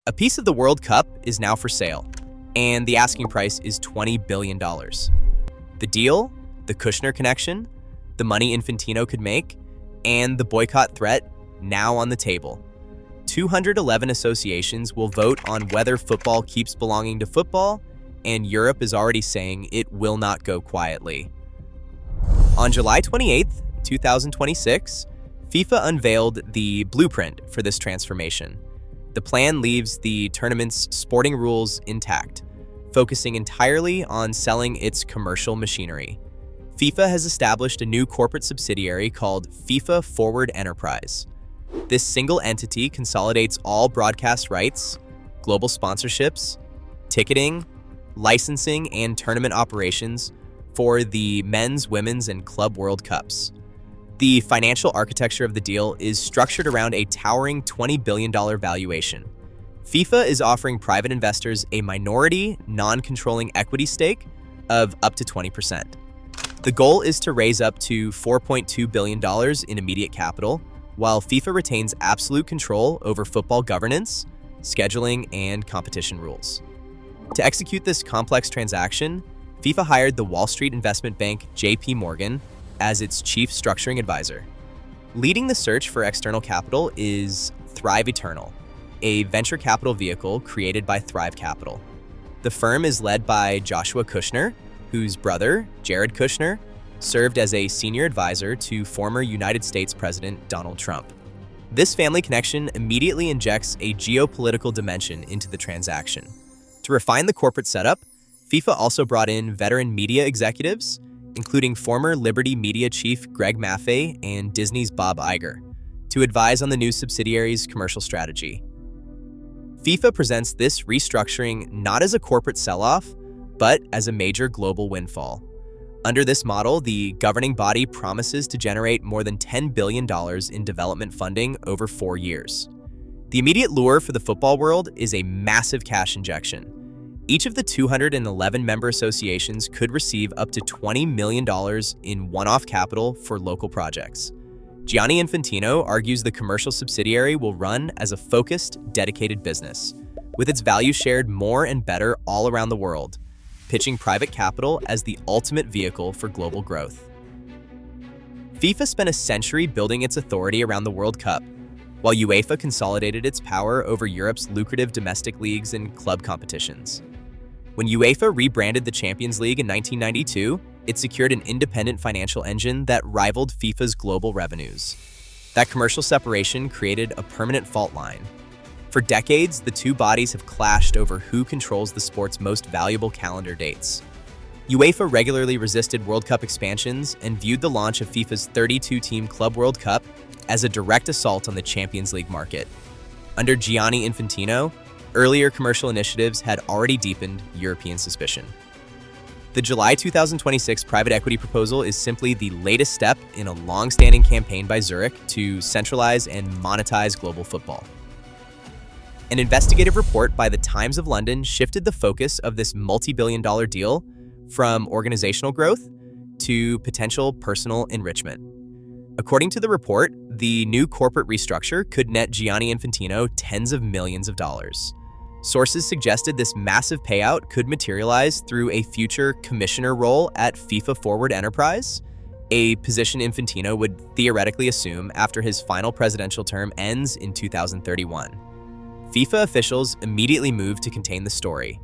A piece of the World Cup is now for sale, and the asking price is $20 billion. The deal, the Kushner connection, the money Infantino could make, and the boycott threat now on the table. 211 associations will vote on whether football keeps belonging to football, and Europe is already saying it will not go quietly. On July 28, 2026, FIFA unveiled the blueprint for this transformation. The plan leaves the tournament's sporting rules intact, focusing entirely on selling its commercial machinery. FIFA has established a new corporate subsidiary called FIFA Forward Enterprise. This single entity consolidates all broadcast rights, global sponsorships, ticketing, licensing, and tournament operations for the men's, women's, and club World Cups. The financial architecture of the deal is structured around a towering $20 billion valuation. FIFA is offering private investors a minority, non-controlling equity stake of up to 20%. The goal is to raise up to $4.2 billion in immediate capital, while FIFA retains absolute control over football governance, scheduling, and competition rules. To execute this complex transaction, FIFA hired the Wall Street investment bank JP Morgan as its chief structuring advisor. Leading the search for external capital is Thrive Eternal, a venture capital vehicle created by Thrive Capital. The firm is led by Joshua Kushner, whose brother, Jared Kushner, served as a senior advisor to former United States President Donald Trump. This family connection immediately injects a geopolitical dimension into the transaction. To refine the corporate setup, FIFA also brought in veteran media executives, including former Liberty Media chief Greg Maffei and Disney's Bob Iger, to advise on the new subsidiary's commercial strategy. FIFA presents this restructuring not as a corporate sell-off, but as a major global windfall. Under this model, the governing body promises to generate more than $10 billion in development funding over 4 years. The immediate lure for the football world is a massive cash injection. Each of the 211 member associations could receive up to $20 million in one-off capital for local projects. Gianni Infantino argues the commercial subsidiary will run as a focused, dedicated business, with its value shared more and better all around the world, pitching private capital as the ultimate vehicle for global growth. FIFA spent a century building its authority around the World Cup, while UEFA consolidated its power over Europe's lucrative domestic leagues and club competitions. When UEFA rebranded the Champions League in 1992, it secured an independent financial engine that rivaled FIFA's global revenues. That commercial separation created a permanent fault line. For decades, the two bodies have clashed over who controls the sport's most valuable calendar dates. UEFA regularly resisted World Cup expansions and viewed the launch of FIFA's 32-team Club World Cup as a direct assault on the Champions League market. Under Gianni Infantino, earlier commercial initiatives had already deepened European suspicion. The July 2026 private equity proposal is simply the latest step in a long-standing campaign by Zurich to centralize and monetize global football. An investigative report by the Times of London shifted the focus of this multi-billion-dollar deal from organizational growth to potential personal enrichment. According to the report, the new corporate restructure could net Gianni Infantino tens of millions of dollars. Sources suggested this massive payout could materialize through a future commissioner role at FIFA Forward Enterprise, a position Infantino would theoretically assume after his final presidential term ends in 2031. FIFA officials immediately moved to contain the story.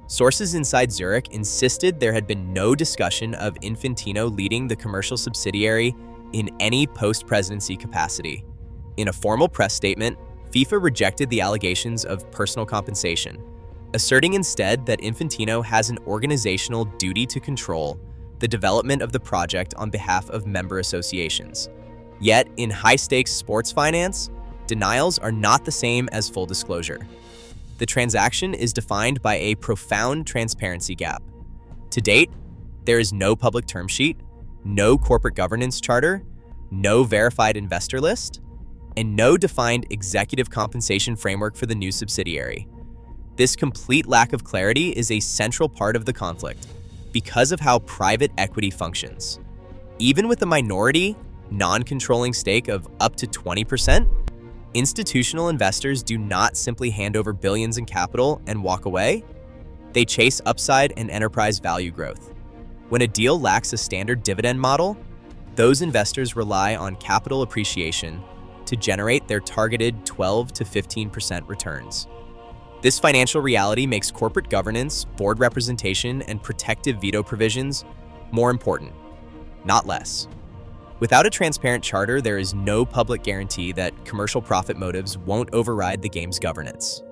Sources inside Zurich insisted there had been no discussion of Infantino leading the commercial subsidiary in any post-presidency capacity. In a formal press statement, FIFA rejected the allegations of personal compensation, asserting instead that Infantino has an organizational duty to control the development of the project on behalf of member associations. Yet, in high-stakes sports finance, denials are not the same as full disclosure. The transaction is defined by a profound transparency gap. To date, there is no public term sheet, no corporate governance charter, no verified investor list, and no defined executive compensation framework for the new subsidiary. This complete lack of clarity is a central part of the conflict because of how private equity functions. Even with a minority, non-controlling stake of up to 20%, Institutional investors do not simply hand over billions in capital and walk away. They chase upside and enterprise value growth. When a deal lacks a standard dividend model, those investors rely on capital appreciation to generate their targeted 12 to 15% returns. This financial reality makes corporate governance, board representation, and protective veto provisions more important, not less. Without a transparent charter, there is no public guarantee that commercial profit motives won't override the game's governance.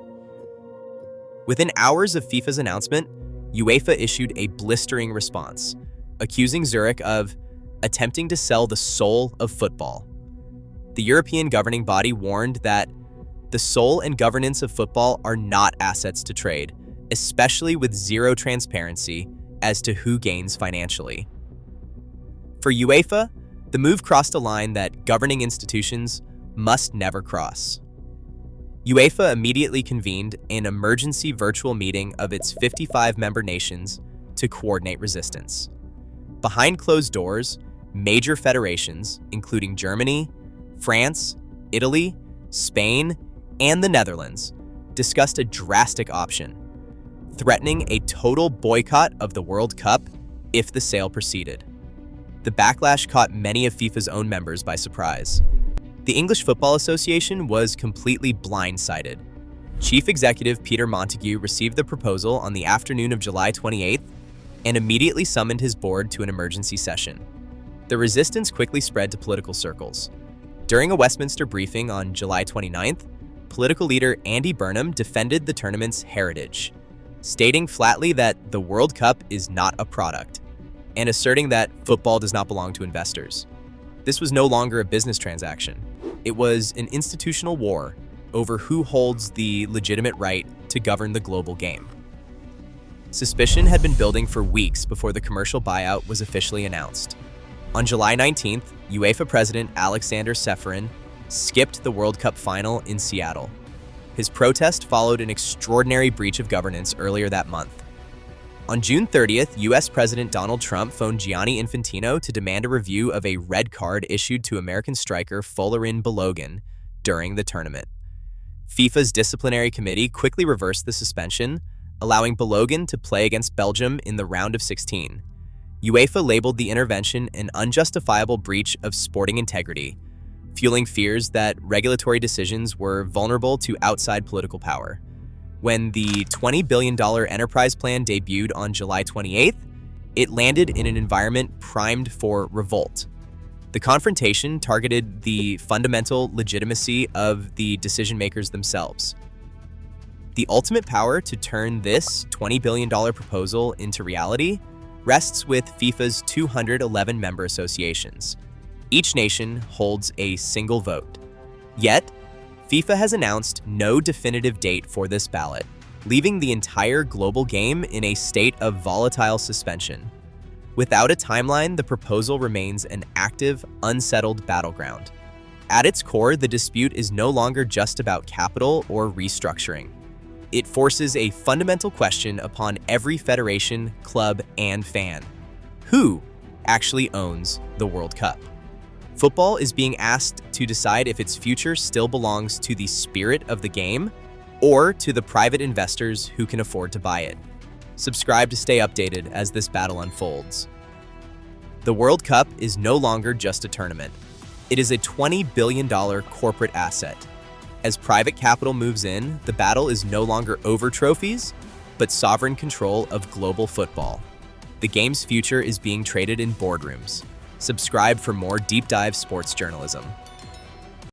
Within hours of FIFA's announcement, UEFA issued a blistering response, accusing Zurich of attempting to sell the soul of football. The European governing body warned that the soul and governance of football are not assets to trade, especially with zero transparency as to who gains financially. For UEFA, the move crossed a line that governing institutions must never cross. UEFA immediately convened an emergency virtual meeting of its 55 member nations to coordinate resistance. Behind closed doors, major federations, including Germany, France, Italy, Spain, and the Netherlands, discussed a drastic option, threatening a total boycott of the World Cup if the sale proceeded. The backlash caught many of FIFA's own members by surprise. The English Football Association was completely blindsided. Chief Executive Peter Montague received the proposal on the afternoon of July 28th and immediately summoned his board to an emergency session. The resistance quickly spread to political circles. During a Westminster briefing on July 29th, political leader Andy Burnham defended the tournament's heritage, stating flatly that the World Cup is not a product, and asserting that football does not belong to investors. This was no longer a business transaction. It was an institutional war over who holds the legitimate right to govern the global game. Suspicion had been building for weeks before the commercial buyout was officially announced. On July 19th, UEFA President Alexander Ceferin skipped the World Cup final in Seattle. His protest followed an extraordinary breach of governance earlier that month. On June 30th, US President Donald Trump phoned Gianni Infantino to demand a review of a red card issued to American striker Folarin Balogun during the tournament. FIFA's disciplinary committee quickly reversed the suspension, allowing Balogun to play against Belgium in the round of 16. UEFA labeled the intervention an unjustifiable breach of sporting integrity, fueling fears that regulatory decisions were vulnerable to outside political power. When the $20 billion enterprise plan debuted on July 28th, it landed in an environment primed for revolt. The confrontation targeted the fundamental legitimacy of the decision-makers themselves. The ultimate power to turn this $20 billion proposal into reality rests with FIFA's 211 member associations. Each nation holds a single vote. Yet, FIFA has announced no definitive date for this ballot, leaving the entire global game in a state of volatile suspension. Without a timeline, the proposal remains an active, unsettled battleground. At its core, the dispute is no longer just about capital or restructuring. It forces a fundamental question upon every federation, club, and fan. Who actually owns the World Cup? Football is being asked to decide if its future still belongs to the spirit of the game or to the private investors who can afford to buy it. Subscribe to stay updated as this battle unfolds. The World Cup is no longer just a tournament. It is a $20 billion corporate asset. As private capital moves in, the battle is no longer over trophies, but sovereign control of global football. The game's future is being traded in boardrooms. Subscribe for more deep dive sports journalism.